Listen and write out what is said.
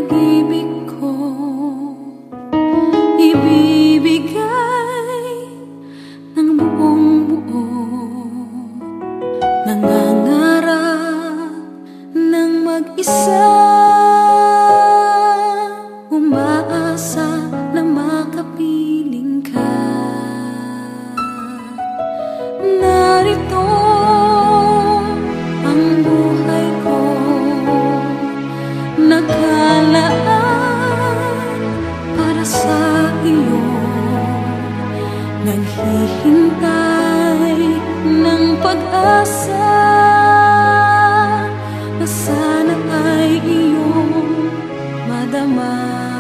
pag-ibig ko ibibigay ng buong buo. Nangangarap ng mag-isa, umaasa na makapiling ka. Narito ang buhay ko, nakalaan para sa iyo, naghihintay ng pag-asa na sana ay iyong madama.